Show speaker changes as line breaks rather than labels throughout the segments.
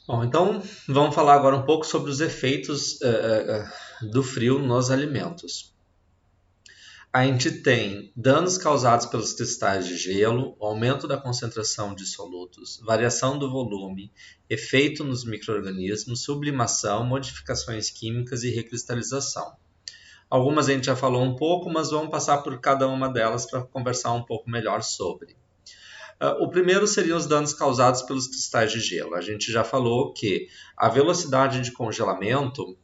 Bom, então vamos falar agora um pouco sobre os efeitos do frio nos alimentos. A gente tem danos causados pelos cristais de gelo, aumento da concentração de solutos, variação do volume, efeito nos micro-organismos, sublimação, modificações químicas e recristalização. Algumas a gente já falou um pouco, mas vamos passar por cada uma delas para conversar um pouco melhor sobre. O primeiro seriam os danos causados pelos cristais de gelo. A gente já falou que a velocidade de congelamento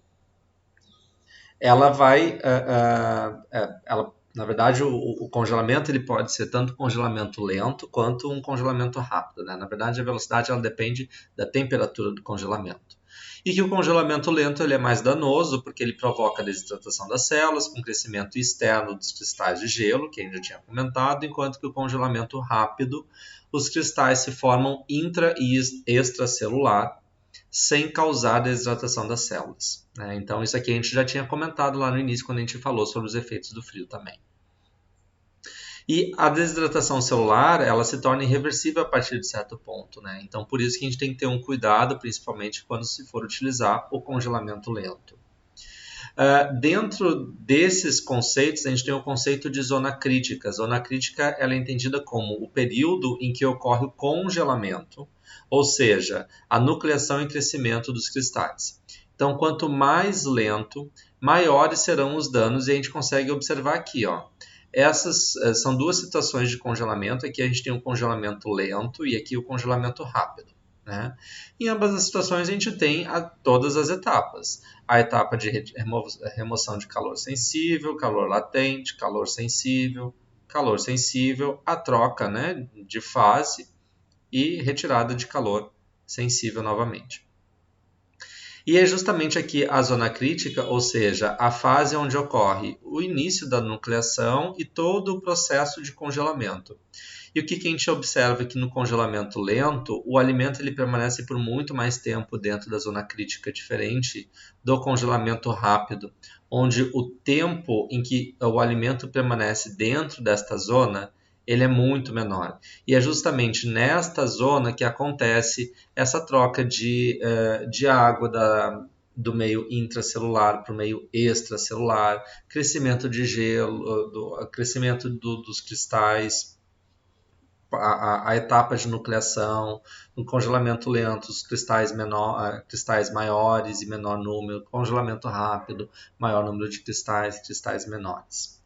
ela vai, ela, na verdade, o congelamento ele pode ser tanto congelamento lento quanto um congelamento rápido, né? Na verdade, a velocidade ela depende da temperatura do congelamento. E que o congelamento lento ele é mais danoso porque ele provoca a desidratação das células com crescimento externo dos cristais de gelo, que a gente já tinha comentado, enquanto que o congelamento rápido, os cristais se formam intra e extracelular, sem causar desidratação das células, né? Então, isso aqui a gente já tinha comentado lá no início, quando a gente falou sobre os efeitos do frio também. E a desidratação celular, ela se torna irreversível a partir de certo ponto, né? Então, por isso que a gente tem que ter um cuidado, principalmente quando se for utilizar o congelamento lento. Dentro desses conceitos, a gente tem o conceito de zona crítica. Zona crítica ela é entendida como o período em que ocorre o congelamento, ou seja, a nucleação e crescimento dos cristais. Então, quanto mais lento, maiores serão os danos, e a gente consegue observar aqui, ó. Essas são duas situações de congelamento. Aqui a gente tem o congelamento lento e aqui o congelamento rápido, né? Em ambas as situações a gente tem todas as etapas. A etapa de remoção de calor sensível, calor latente, calor sensível, a troca, né, de fase e retirada de calor sensível novamente. E é justamente aqui a zona crítica, ou seja, a fase onde ocorre o início da nucleação e todo o processo de congelamento. E o que a gente observa aqui no congelamento lento, o alimento ele permanece por muito mais tempo dentro da zona crítica, diferente do congelamento rápido, onde o tempo em que o alimento permanece dentro desta zona ele é muito menor. E é justamente nesta zona que acontece essa troca de água do meio intracelular para o meio extracelular, crescimento de gelo, crescimento dos cristais, a etapa de nucleação, no congelamento lento, os cristais maiores e menor número, congelamento rápido, maior número de cristais menores.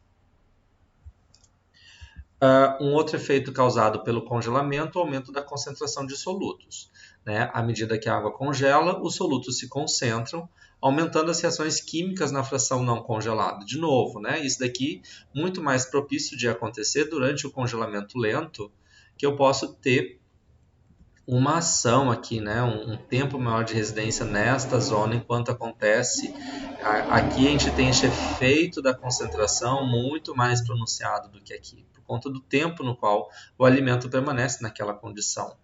Um outro efeito causado pelo congelamento é o aumento da concentração de solutos, né? À medida que a água congela, os solutos se concentram, aumentando as reações químicas na fração não congelada. De novo, né? Isso daqui muito mais propício de acontecer durante o congelamento lento, que eu posso ter uma ação aqui, né? Um tempo maior de residência nesta zona enquanto acontece. Aqui a gente tem esse efeito da concentração muito mais pronunciado do que aqui, por conta do tempo no qual o alimento permanece naquela condição.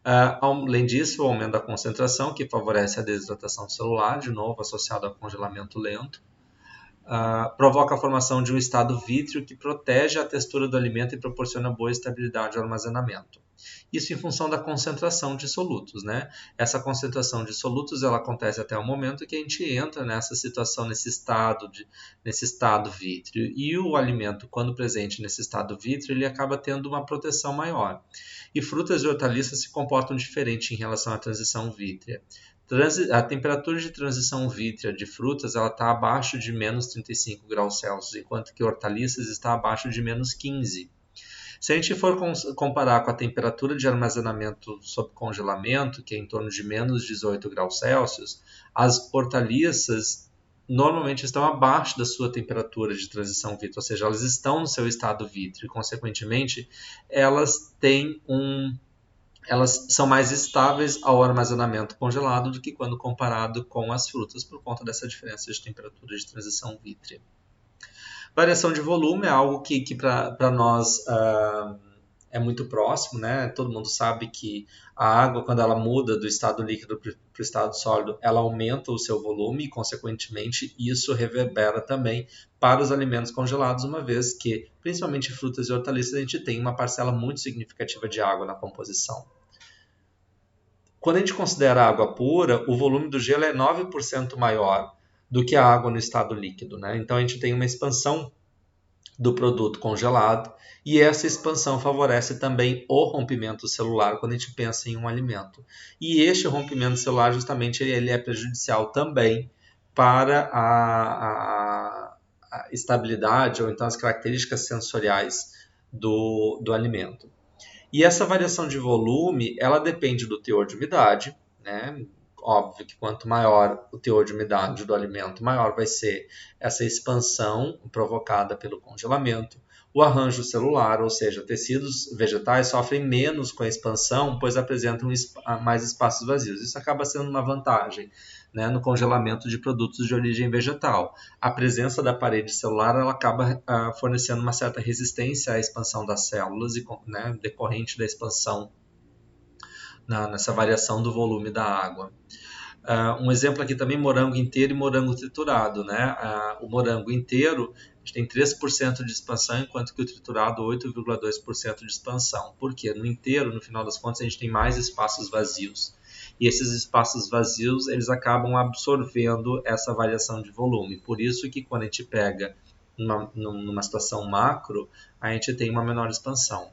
Além disso, o aumento da concentração, que favorece a desidratação celular, de novo associado ao congelamento lento. Provoca a formação de um estado vítreo que protege a textura do alimento e proporciona boa estabilidade ao armazenamento. Isso em função da concentração de solutos, né? Essa concentração de solutos ela acontece até o momento que a gente entra nessa situação, nesse estado vítreo. E o alimento, quando presente nesse estado vítreo, ele acaba tendo uma proteção maior. E frutas e hortaliças se comportam diferente em relação à transição vítrea. A temperatura de transição vítrea de frutas está abaixo de menos 35 graus Celsius, enquanto que hortaliças está abaixo de menos 15. Se a gente for comparar com a temperatura de armazenamento sob congelamento, que é em torno de menos 18 graus Celsius, as hortaliças normalmente estão abaixo da sua temperatura de transição vítrea, ou seja, elas estão no seu estado vítreo e, consequentemente, elas são mais estáveis ao armazenamento congelado do que quando comparado com as frutas, por conta dessa diferença de temperatura de transição vítrea. Variação de volume é algo que para nós é muito próximo, né? Todo mundo sabe que a água, quando ela muda do estado líquido para o estado sólido, ela aumenta o seu volume e, consequentemente, isso reverbera também para os alimentos congelados, uma vez que, principalmente frutas e hortaliças, a gente tem uma parcela muito significativa de água na composição. Quando a gente considera água pura, o volume do gelo é 9% maior do que a água no estado líquido, né? Então a gente tem uma expansão do produto congelado e essa expansão favorece também o rompimento celular quando a gente pensa em um alimento. E este rompimento celular justamente ele é prejudicial também para a estabilidade ou então as características sensoriais do alimento. E essa variação de volume, ela depende do teor de umidade, né? Óbvio que quanto maior o teor de umidade do alimento, maior vai ser essa expansão provocada pelo congelamento. O arranjo celular, ou seja, tecidos vegetais sofrem menos com a expansão, pois apresentam mais espaços vazios. Isso acaba sendo uma vantagem, né, no congelamento de produtos de origem vegetal. A presença da parede celular ela acaba fornecendo uma certa resistência à expansão das células, né, decorrente da expansão nessa variação do volume da água. Um exemplo aqui também, morango inteiro e morango triturado. Né? O morango inteiro a gente tem 3% de expansão, enquanto que o triturado 8,2% de expansão. Por quê? No inteiro, no final das contas, a gente tem mais espaços vazios. E esses espaços vazios, eles acabam absorvendo essa variação de volume. Por isso que quando a gente pega numa situação macro, a gente tem uma menor expansão.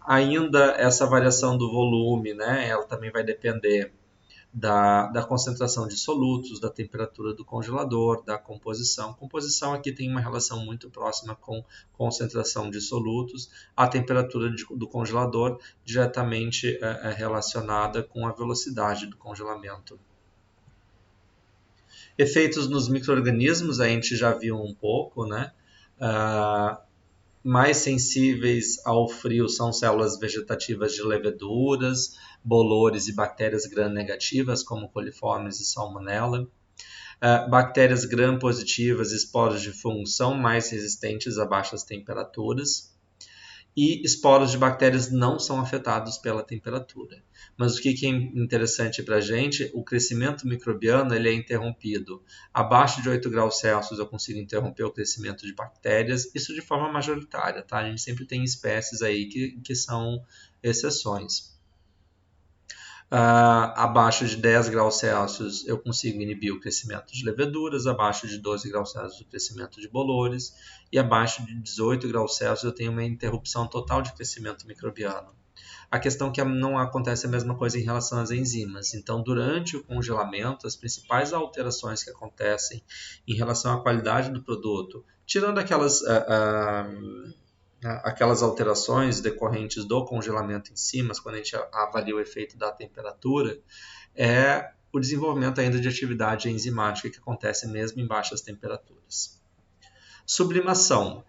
Ainda essa variação do volume, né, ela também vai depender da concentração de solutos, da temperatura do congelador, da composição. Composição aqui tem uma relação muito próxima com concentração de solutos. A temperatura do congelador diretamente é relacionada com a velocidade do congelamento. Efeitos nos micro-organismos, a gente já viu um pouco, né? Mais sensíveis ao frio são células vegetativas de leveduras, bolores e bactérias gram-negativas, como coliformes e salmonella. Bactérias gram-positivas e esporos de fungo são mais resistentes a baixas temperaturas. E esporos de bactérias não são afetados pela temperatura. Mas o que é interessante para a gente, o crescimento microbiano ele é interrompido. Abaixo de 8 graus Celsius eu consigo interromper o crescimento de bactérias, isso de forma majoritária. Tá? A gente sempre tem espécies aí que são exceções. Abaixo de 10 graus Celsius eu consigo inibir o crescimento de leveduras, abaixo de 12 graus Celsius o crescimento de bolores e abaixo de 18 graus Celsius eu tenho uma interrupção total de crescimento microbiano. A questão é que não acontece a mesma coisa em relação às enzimas. Então, durante o congelamento, as principais alterações que acontecem em relação à qualidade do produto, tirando aquelas alterações decorrentes do congelamento em si, mas quando a gente avalia o efeito da temperatura, é o desenvolvimento ainda de atividade enzimática que acontece mesmo em baixas temperaturas. Sublimação.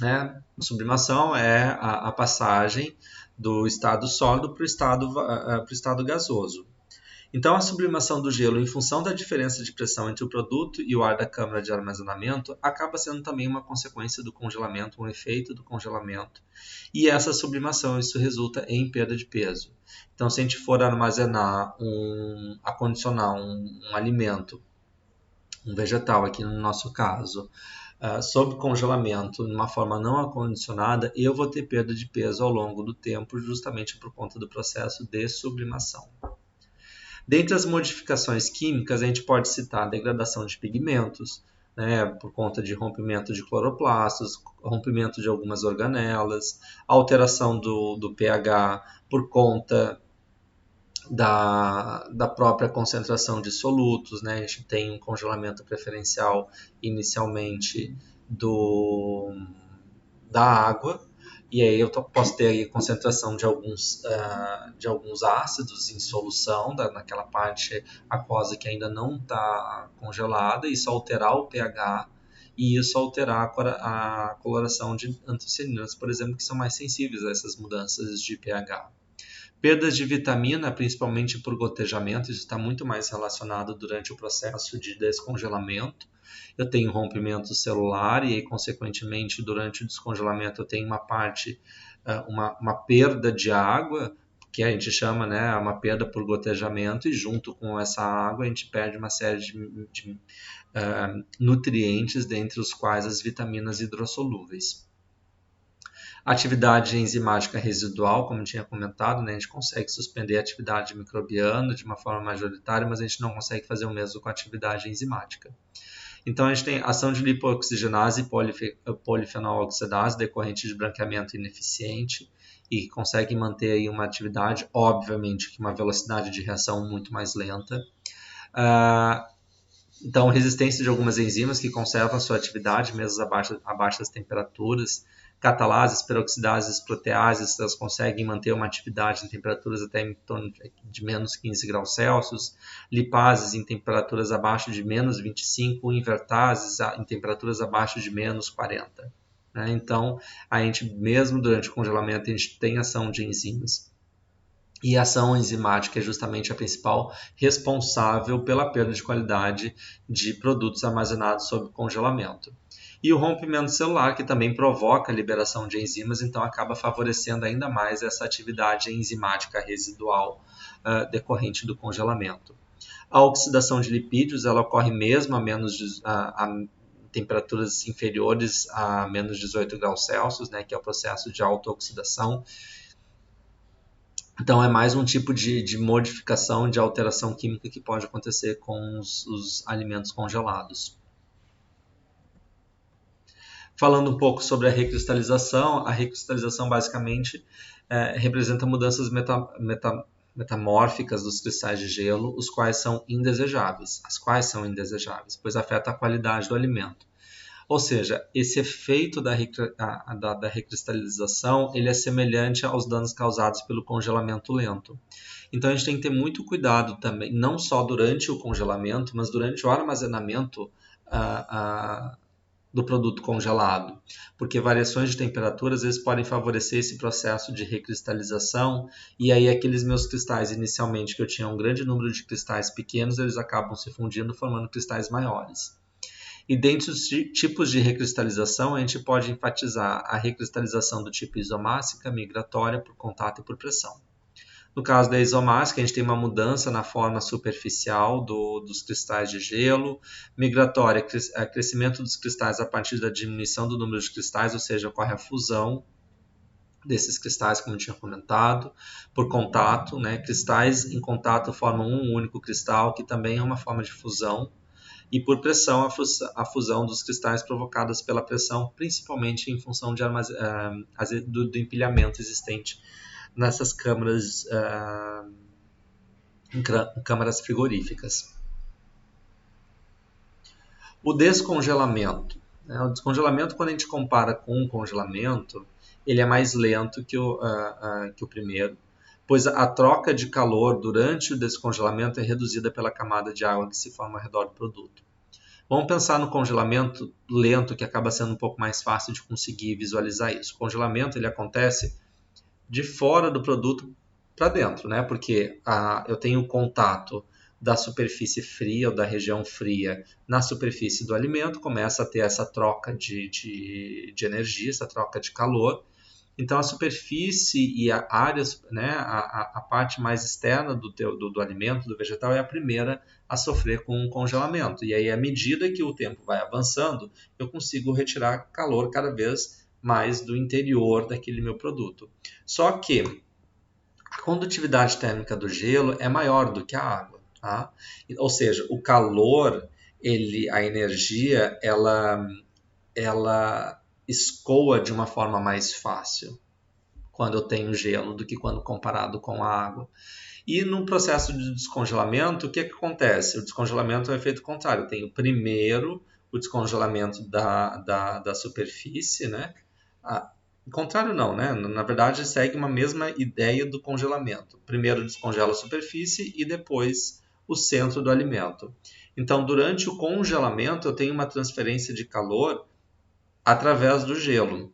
Né? Sublimação é a passagem do estado sólido para o estado gasoso. Então, a sublimação do gelo, em função da diferença de pressão entre o produto e o ar da câmara de armazenamento, acaba sendo também uma consequência do congelamento, um efeito do congelamento. E essa sublimação, isso resulta em perda de peso. Então, se a gente for armazenar, acondicionar um alimento, um vegetal aqui no nosso caso, sob congelamento, de uma forma não acondicionada, eu vou ter perda de peso ao longo do tempo, justamente por conta do processo de sublimação. Dentre as modificações químicas, a gente pode citar a degradação de pigmentos, né, por conta de rompimento de cloroplastos, rompimento de algumas organelas, alteração do pH por conta da própria concentração de solutos. Né? A gente tem um congelamento preferencial inicialmente da água, e aí eu posso ter aí concentração de alguns ácidos em solução naquela parte aquosa que ainda não está congelada, isso alterar o pH e isso alterar a coloração de antocianinas, por exemplo, que são mais sensíveis a essas mudanças de pH. Perdas de vitamina, principalmente por gotejamento, isso está muito mais relacionado durante o processo de descongelamento. Eu tenho rompimento celular e, consequentemente, durante o descongelamento eu tenho uma perda de água, que a gente chama, né, uma perda por gotejamento, e junto com essa água a gente perde uma série de nutrientes, dentre os quais as vitaminas hidrossolúveis. Atividade enzimática residual, como eu tinha comentado, né? A gente consegue suspender a atividade microbiana de uma forma majoritária, mas a gente não consegue fazer o mesmo com a atividade enzimática. Então, a gente tem ação de lipoxigenase e polifenol oxidase decorrente de branqueamento ineficiente e consegue manter aí uma atividade, obviamente, que uma velocidade de reação muito mais lenta. Então, resistência de algumas enzimas que conservam sua atividade mesmo a baixas temperaturas. Catalases, peroxidases, proteases, elas conseguem manter uma atividade em temperaturas até em torno de menos 15 graus Celsius. Lipases em temperaturas abaixo de menos 25, invertases em temperaturas abaixo de menos 40. Né? Então, a gente, mesmo durante o congelamento, a gente tem ação de enzimas. E a ação enzimática é justamente a principal responsável pela perda de qualidade de produtos armazenados sob congelamento. E o rompimento celular, que também provoca a liberação de enzimas, então acaba favorecendo ainda mais essa atividade enzimática residual decorrente do congelamento. A oxidação de lipídios ela ocorre mesmo a temperaturas inferiores a menos 18 graus Celsius, né, que é o processo de autooxidação. Então, é mais um tipo de modificação, de alteração química que pode acontecer com os alimentos congelados. Falando um pouco sobre a recristalização basicamente representa mudanças metamórficas dos cristais de gelo, os quais são indesejáveis, pois afeta a qualidade do alimento. Ou seja, esse efeito da recristalização ele é semelhante aos danos causados pelo congelamento lento. Então a gente tem que ter muito cuidado também, não só durante o congelamento, mas durante o armazenamento do produto congelado, porque variações de temperatura às vezes podem favorecer esse processo de recristalização e aí aqueles meus cristais inicialmente que eu tinha um grande número de cristais pequenos, eles acabam se fundindo formando cristais maiores. E dentre os tipos de recristalização, a gente pode enfatizar a recristalização do tipo isomássica, migratória, por contato e por pressão. No caso da isomássica, a gente tem uma mudança na forma superficial dos cristais de gelo. Migratória, crescimento dos cristais a partir da diminuição do número de cristais, ou seja, ocorre a fusão desses cristais, como eu tinha comentado, por contato. Né? Cristais em contato formam um único cristal, que também é uma forma de fusão. E por pressão, a fusão dos cristais provocadas pela pressão, principalmente em função do empilhamento existente nessas câmaras, em câmaras frigoríficas. O descongelamento. Né? O descongelamento, quando a gente compara com o congelamento, ele é mais lento que o primeiro, pois a troca de calor durante o descongelamento é reduzida pela camada de água que se forma ao redor do produto. Vamos pensar no congelamento lento, que acaba sendo um pouco mais fácil de conseguir visualizar isso. O congelamento ele acontece de fora do produto para dentro, né? Porque eu tenho contato da superfície fria ou da região fria na superfície do alimento, começa a ter essa troca de energia, essa troca de calor. Então, a superfície e a área, né, a parte mais externa do alimento, do vegetal, é a primeira a sofrer com o congelamento. E aí, à medida que o tempo vai avançando, eu consigo retirar calor cada vez mais do interior daquele meu produto. Só que a condutividade térmica do gelo é maior do que a água. Tá? Ou seja, o calor, a energia, ela escoa de uma forma mais fácil quando eu tenho gelo do que quando comparado com a água. E no processo de descongelamento, o que acontece? O descongelamento é o efeito contrário. Eu tenho primeiro o descongelamento da superfície, né? Contrário não, né? Na verdade, segue uma mesma ideia do congelamento. Primeiro descongela a superfície e depois o centro do alimento. Então, durante o congelamento, eu tenho uma transferência de calor através do gelo.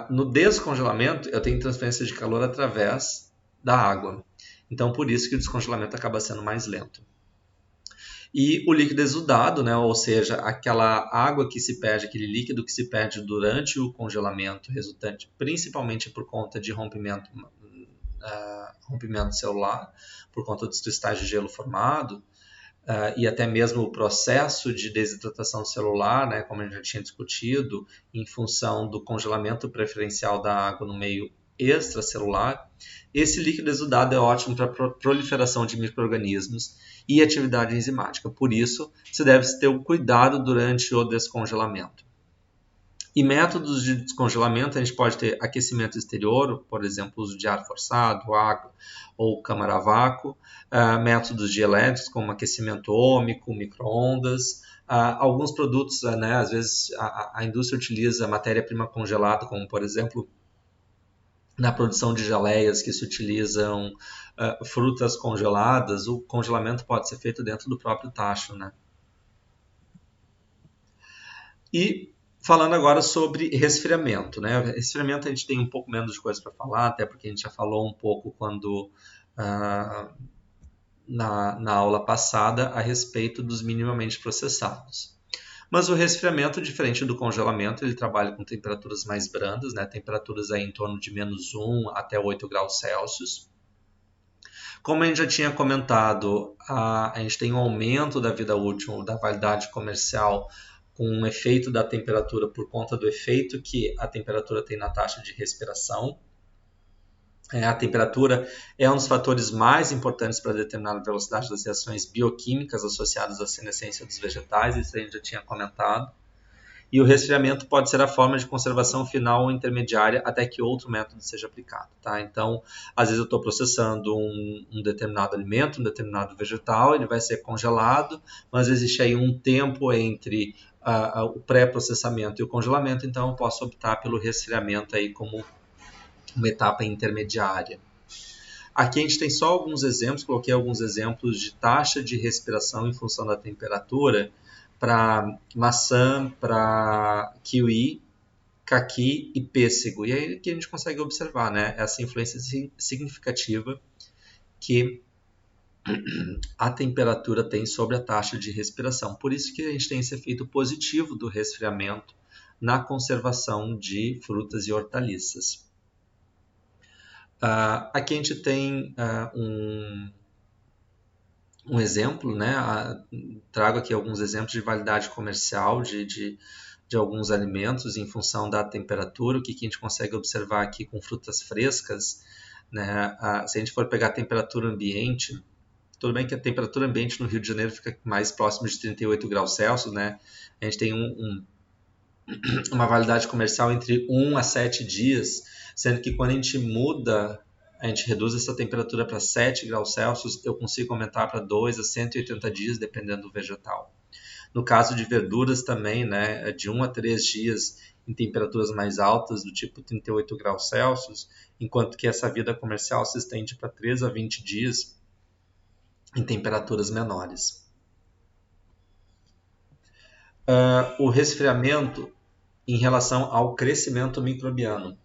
No descongelamento, eu tenho transferência de calor através da água. Então, por isso que o descongelamento acaba sendo mais lento. E o líquido exudado, né, ou seja, aquela água que se perde, aquele líquido que se perde durante o congelamento, resultante principalmente por conta de rompimento celular, por conta dos cristais de gelo formado, e até mesmo o processo de desidratação celular, né, como a gente já tinha discutido, em função do congelamento preferencial da água no meio extracelular, esse líquido exudado é ótimo para a proliferação de micro-organismos e atividade enzimática. Por isso, se deve ter o cuidado durante o descongelamento. E métodos de descongelamento, a gente pode ter aquecimento exterior, por exemplo, uso de ar forçado, água ou câmara a vácuo, métodos dieléticos, como aquecimento ômico, micro-ondas, alguns produtos, né, às vezes a indústria utiliza matéria-prima congelada, como por exemplo, na produção de geleias que se utilizam frutas congeladas, o congelamento pode ser feito dentro do próprio tacho, né? E falando agora sobre resfriamento, né? Resfriamento a gente tem um pouco menos de coisa para falar, até porque a gente já falou um pouco quando na aula passada a respeito dos minimamente processados. Mas o resfriamento, diferente do congelamento, ele trabalha com temperaturas mais brandas, né? Temperaturas aí em torno de -1 até 8 graus Celsius. Como a gente já tinha comentado, a gente tem um aumento da vida útil, da validade comercial, com um efeito da temperatura por conta do efeito que a temperatura tem na taxa de respiração. A temperatura é um dos fatores mais importantes para determinar a velocidade das reações bioquímicas associadas à senescência dos vegetais, isso a gente já tinha comentado. E o resfriamento pode ser a forma de conservação final ou intermediária até que outro método seja aplicado. Tá? Então, às vezes eu estou processando um determinado alimento, um determinado vegetal, ele vai ser congelado, mas existe aí um tempo entre o pré-processamento e o congelamento, então eu posso optar pelo resfriamento aí como uma etapa intermediária. Aqui a gente tem só alguns exemplos, coloquei alguns exemplos de taxa de respiração em função da temperatura para maçã, para kiwi, caqui e pêssego. E aí que a gente consegue observar, né, essa influência significativa que a temperatura tem sobre a taxa de respiração. Por isso que a gente tem esse efeito positivo do resfriamento na conservação de frutas e hortaliças. Aqui a gente tem um exemplo, né? Trago aqui alguns exemplos de validade comercial de alguns alimentos em função da temperatura. O que a gente consegue observar aqui com frutas frescas, né? Se a gente for pegar a temperatura ambiente, tudo bem que a temperatura ambiente no Rio de Janeiro fica mais próximo de 38 graus Celsius, né? A gente tem uma validade comercial entre 1 a 7 dias, sendo que quando a gente muda, a gente reduz essa temperatura para 7 graus Celsius, eu consigo aumentar para 2 a 180 dias, dependendo do vegetal. No caso de verduras também, né, de 1 a 3 dias em temperaturas mais altas, do tipo 38 graus Celsius, enquanto que essa vida comercial se estende para 3 a 20 dias em temperaturas menores. O resfriamento em relação ao crescimento microbiano.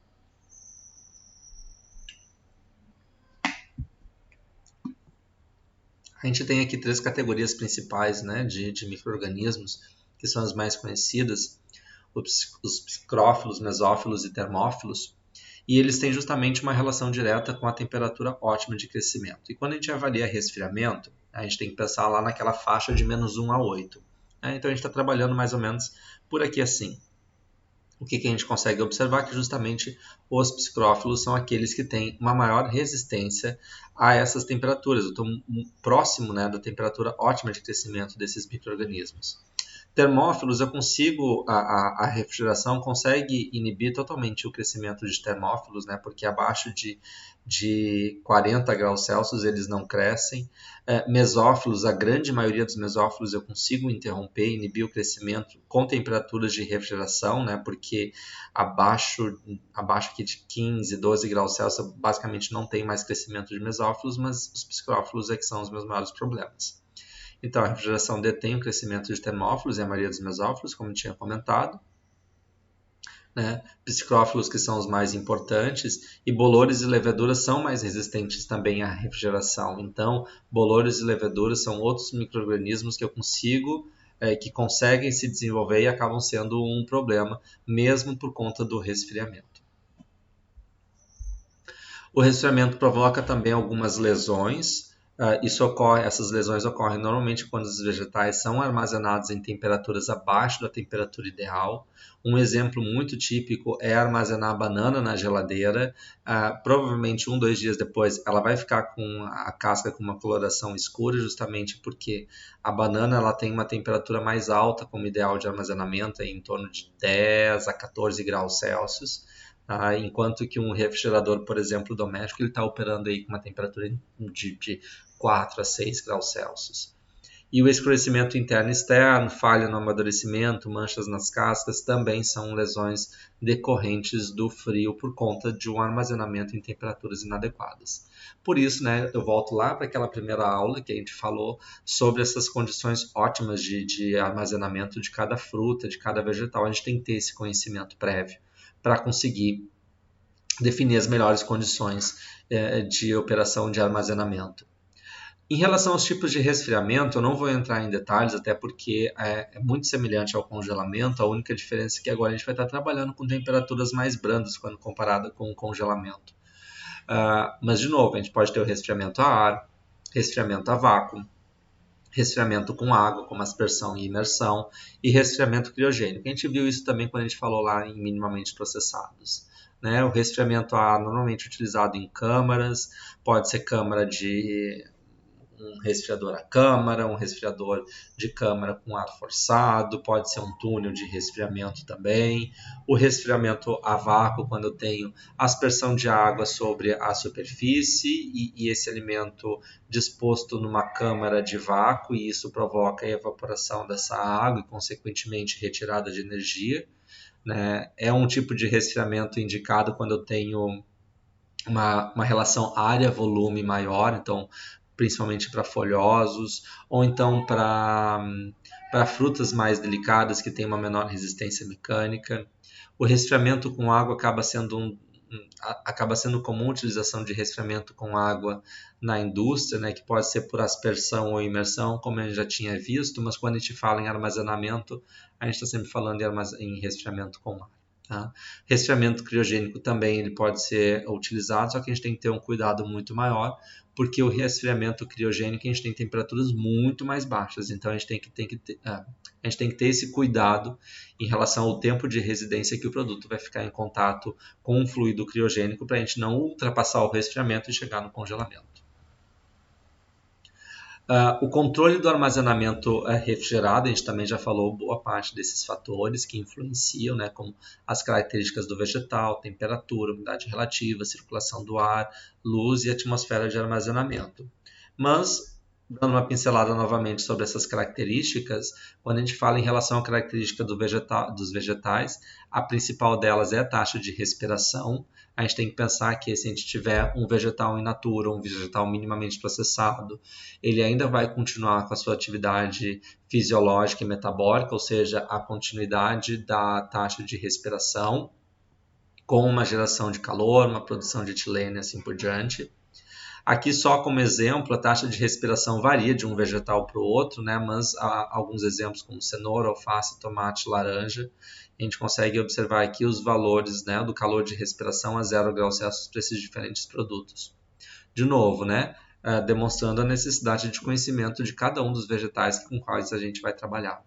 A gente tem aqui 3 categorias principais, né, de micro-organismos, que são as mais conhecidas, os psicrófilos, mesófilos e termófilos, e eles têm justamente uma relação direta com a temperatura ótima de crescimento. E quando a gente avalia resfriamento, a gente tem que pensar lá naquela faixa de -1 a 8. Então a gente está trabalhando mais ou menos por aqui assim. O que a gente consegue observar é que justamente os psicrófilos são aqueles que têm uma maior resistência a essas temperaturas. Eu estou próximo, né, da temperatura ótima de crescimento desses micro-organismos. Termófilos, eu consigo, a refrigeração consegue inibir totalmente o crescimento de termófilos, né, porque abaixo de 40 graus Celsius eles não crescem. Mesófilos, a grande maioria dos mesófilos eu consigo interromper, inibir o crescimento com temperaturas de refrigeração, né, porque abaixo aqui de 15, 12 graus Celsius basicamente não tem mais crescimento de mesófilos, mas os psicrófilos é que são os meus maiores problemas. Então, a refrigeração detém o crescimento de termófilos e a maioria dos mesófilos, como eu tinha comentado. Né? Psicrófilos, que são os mais importantes, e bolores e leveduras são mais resistentes também à refrigeração. Então, bolores e leveduras são outros micro-organismos que eu consigo, que conseguem se desenvolver e acabam sendo um problema, mesmo por conta do resfriamento. O resfriamento provoca também algumas lesões, Essas lesões ocorrem normalmente quando os vegetais são armazenados em temperaturas abaixo da temperatura ideal. Um exemplo muito típico é armazenar a banana na geladeira. Provavelmente 2 dias depois ela vai ficar com a casca com uma coloração escura, justamente porque a banana ela tem uma temperatura mais alta como ideal de armazenamento, em torno de 10 a 14 graus Celsius. Enquanto que um refrigerador, por exemplo, doméstico, ele está operando aí com uma temperatura de 4 a 6 graus Celsius. E o escurecimento interno e externo, falha no amadurecimento, manchas nas cascas, também são lesões decorrentes do frio por conta de um armazenamento em temperaturas inadequadas. Por isso, né, eu volto lá para aquela primeira aula que a gente falou sobre essas condições ótimas de armazenamento de cada fruta, de cada vegetal. A gente tem que ter esse conhecimento prévio para conseguir definir as melhores condições de operação de armazenamento. Em relação aos tipos de resfriamento, eu não vou entrar em detalhes, até porque é muito semelhante ao congelamento. A única diferença é que agora a gente vai estar trabalhando com temperaturas mais brandas quando comparada com o congelamento. Mas, de novo, a gente pode ter o resfriamento a ar, resfriamento a vácuo, resfriamento com água, como aspersão e imersão, e resfriamento criogênico. A gente viu isso também quando a gente falou lá em minimamente processados. Né? O resfriamento a ar normalmente utilizado em câmaras, pode ser câmara de um resfriador a câmara, um resfriador de câmara com ar forçado, pode ser um túnel de resfriamento também. O resfriamento a vácuo, quando eu tenho aspersão de água sobre a superfície e esse alimento disposto numa câmara de vácuo, e isso provoca a evaporação dessa água e, consequentemente, retirada de energia. Né? É um tipo de resfriamento indicado quando eu tenho uma relação área-volume maior, então principalmente para folhosos, ou então para frutas mais delicadas que têm uma menor resistência mecânica. O resfriamento com água acaba sendo comum a utilização de resfriamento com água na indústria, né, que pode ser por aspersão ou imersão, como a gente já tinha visto, mas quando a gente fala em armazenamento, a gente está sempre falando em resfriamento com ar. Tá? Resfriamento criogênico também ele pode ser utilizado, só que a gente tem que ter um cuidado muito maior, porque o resfriamento criogênico a gente tem temperaturas muito mais baixas, então a gente tem que ter esse cuidado em relação ao tempo de residência que o produto vai ficar em contato com o fluido criogênico para a gente não ultrapassar o resfriamento e chegar no congelamento. O controle do armazenamento refrigerado, a gente também já falou boa parte desses fatores que influenciam, né, como as características do vegetal, temperatura, umidade relativa, circulação do ar, luz e atmosfera de armazenamento. Mas, dando uma pincelada novamente sobre essas características, quando a gente fala em relação à característica dos vegetais, a principal delas é a taxa de respiração. A gente tem que pensar que se a gente tiver um vegetal in natura, um vegetal minimamente processado, ele ainda vai continuar com a sua atividade fisiológica e metabólica, ou seja, a continuidade da taxa de respiração, com uma geração de calor, uma produção de etileno e assim por diante. Aqui só como exemplo, a taxa de respiração varia de um vegetal para o outro, né? Mas há alguns exemplos como cenoura, alface, tomate, laranja. A gente consegue observar aqui os valores, né, do calor de respiração a 0 graus Celsius para esses diferentes produtos. De novo, né, demonstrando a necessidade de conhecimento de cada um dos vegetais com quais a gente vai trabalhar.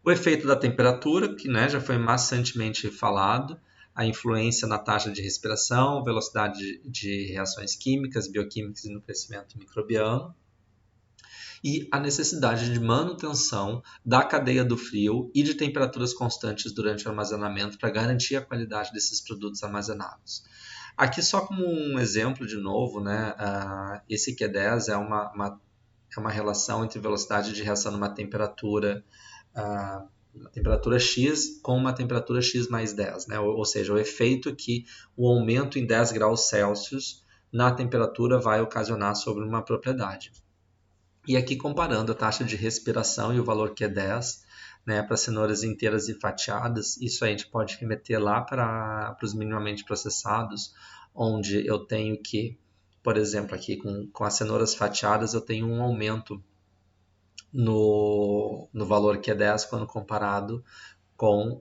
O efeito da temperatura, que, né, já foi maçantemente falado, a influência na taxa de respiração, velocidade de reações químicas, bioquímicas e no crescimento microbiano, e a necessidade de manutenção da cadeia do frio e de temperaturas constantes durante o armazenamento para garantir a qualidade desses produtos armazenados. Aqui só como um exemplo de novo, né, esse Q10 é uma relação entre velocidade de reação numa temperatura X com uma temperatura X mais 10, né? Ou seja, o efeito que o aumento em 10 graus Celsius na temperatura vai ocasionar sobre uma propriedade. E aqui comparando a taxa de respiração e o valor Q10, né, para cenouras inteiras e fatiadas, isso a gente pode remeter lá para os minimamente processados, onde eu tenho que, por exemplo, aqui com as cenouras fatiadas, eu tenho um aumento no valor Q10 quando comparado com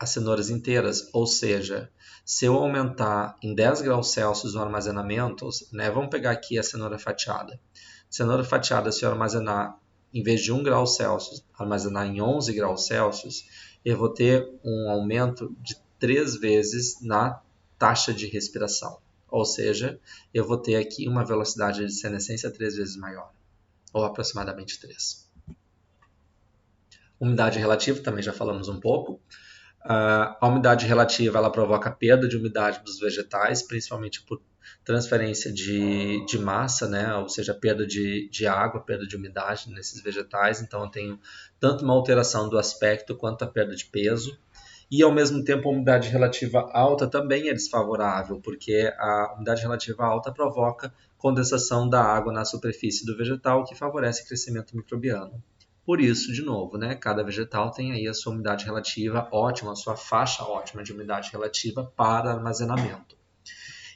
as cenouras inteiras, ou seja, se eu aumentar em 10 graus Celsius o armazenamento, né, vamos pegar aqui a cenoura fatiada. Cenoura fatiada, se eu armazenar, em vez de 1 grau Celsius, armazenar em 11 graus Celsius, eu vou ter um aumento de 3 vezes na taxa de respiração. Ou seja, eu vou ter aqui uma velocidade de senescência 3 vezes maior, ou aproximadamente 3. Umidade relativa, também já falamos um pouco. A umidade relativa ela provoca perda de umidade dos vegetais, principalmente por transferência de massa, né? Ou seja, perda de água, perda de umidade nesses vegetais. Então, eu tenho tanto uma alteração do aspecto quanto a perda de peso. E, ao mesmo tempo, a umidade relativa alta também é desfavorável, porque a umidade relativa alta provoca condensação da água na superfície do vegetal, que favorece o crescimento microbiano. Por isso, de novo, né, cada vegetal tem aí a sua umidade relativa ótima, a sua faixa ótima de umidade relativa para armazenamento.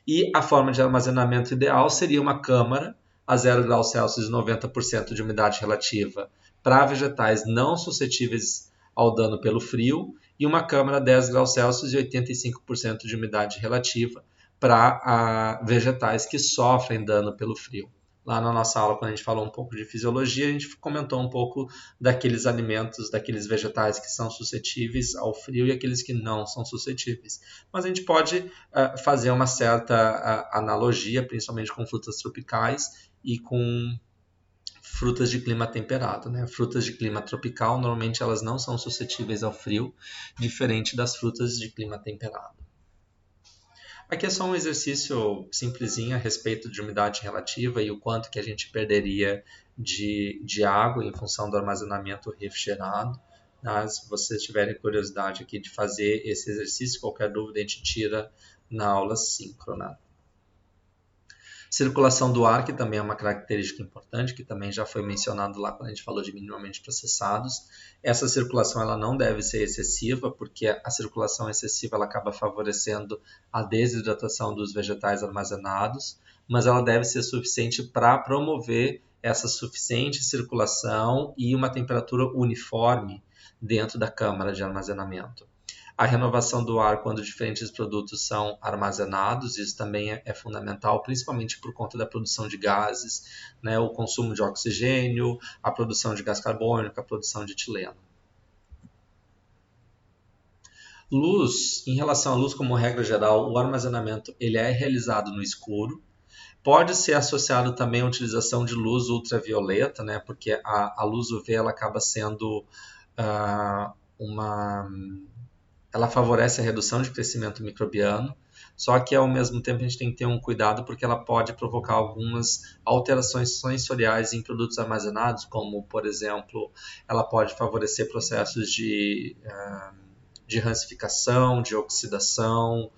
E a forma de armazenamento ideal seria uma câmara a 0 graus Celsius e 90% de umidade relativa para vegetais não suscetíveis ao dano pelo frio e uma câmara a 10 graus Celsius e 85% de umidade relativa para vegetais que sofrem dano pelo frio. Lá na nossa aula, quando a gente falou um pouco de fisiologia, a gente comentou um pouco daqueles alimentos, daqueles vegetais que são suscetíveis ao frio e aqueles que não são suscetíveis. Mas a gente pode fazer uma certa analogia, principalmente com frutas tropicais e com frutas de clima temperado, né? Frutas de clima tropical, normalmente elas não são suscetíveis ao frio, diferente das frutas de clima temperado. Aqui é só um exercício simplesinho a respeito de umidade relativa e o quanto que a gente perderia de água em função do armazenamento refrigerado. Se vocês tiverem curiosidade aqui de fazer esse exercício, qualquer dúvida a gente tira na aula síncrona. Circulação do ar, que também é uma característica importante, que também já foi mencionado lá quando a gente falou de minimamente processados. Essa circulação ela não deve ser excessiva, porque a circulação excessiva ela acaba favorecendo a desidratação dos vegetais armazenados, mas ela deve ser suficiente para promover essa suficiente circulação e uma temperatura uniforme dentro da câmara de armazenamento. A renovação do ar quando diferentes produtos são armazenados, isso também é fundamental, principalmente por conta da produção de gases, né, o consumo de oxigênio, a produção de gás carbônico, a produção de etileno. Luz, em relação à luz, como regra geral, o armazenamento ele é realizado no escuro. Pode ser associado também à utilização de luz ultravioleta, né, porque a luz UV ela acaba sendo ela favorece a redução de crescimento microbiano, só que ao mesmo tempo a gente tem que ter um cuidado porque ela pode provocar algumas alterações sensoriais em produtos armazenados, como, por exemplo, ela pode favorecer processos de rancificação, de oxidação,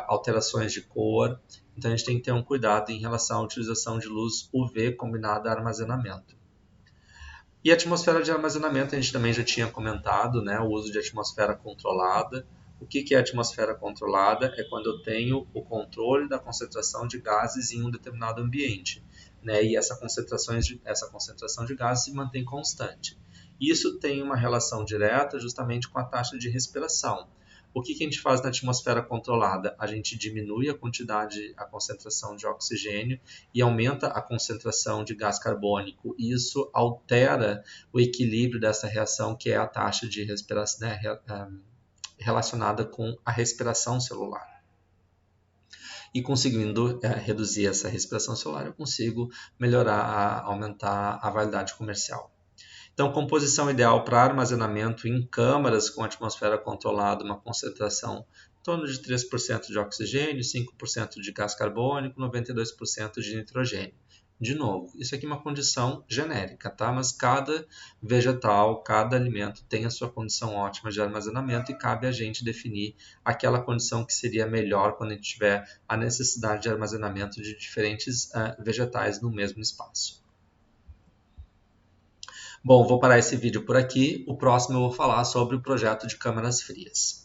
alterações de cor. Então a gente tem que ter um cuidado em relação à utilização de luz UV combinada a armazenamento. E a atmosfera de armazenamento a gente também já tinha comentado, né, o uso de atmosfera controlada. O que é atmosfera controlada? É quando eu tenho o controle da concentração de gases em um determinado ambiente, né, e essa concentração de gases se mantém constante. Isso tem uma relação direta justamente com a taxa de respiração. O que a gente faz na atmosfera controlada? A gente diminui a concentração de oxigênio e aumenta a concentração de gás carbônico. Isso altera o equilíbrio dessa reação, que é a taxa de respiração, né, relacionada com a respiração celular. E conseguindo reduzir essa respiração celular, eu consigo aumentar a validade comercial. Então, composição ideal para armazenamento em câmaras com atmosfera controlada, uma concentração em torno de 3% de oxigênio, 5% de gás carbônico, 92% de nitrogênio. De novo, isso aqui é uma condição genérica, tá? Mas cada vegetal, cada alimento tem a sua condição ótima de armazenamento e cabe a gente definir aquela condição que seria melhor quando a gente tiver a necessidade de armazenamento de diferentes vegetais no mesmo espaço. Bom, vou parar esse vídeo por aqui. O próximo eu vou falar sobre o projeto de câmaras frias.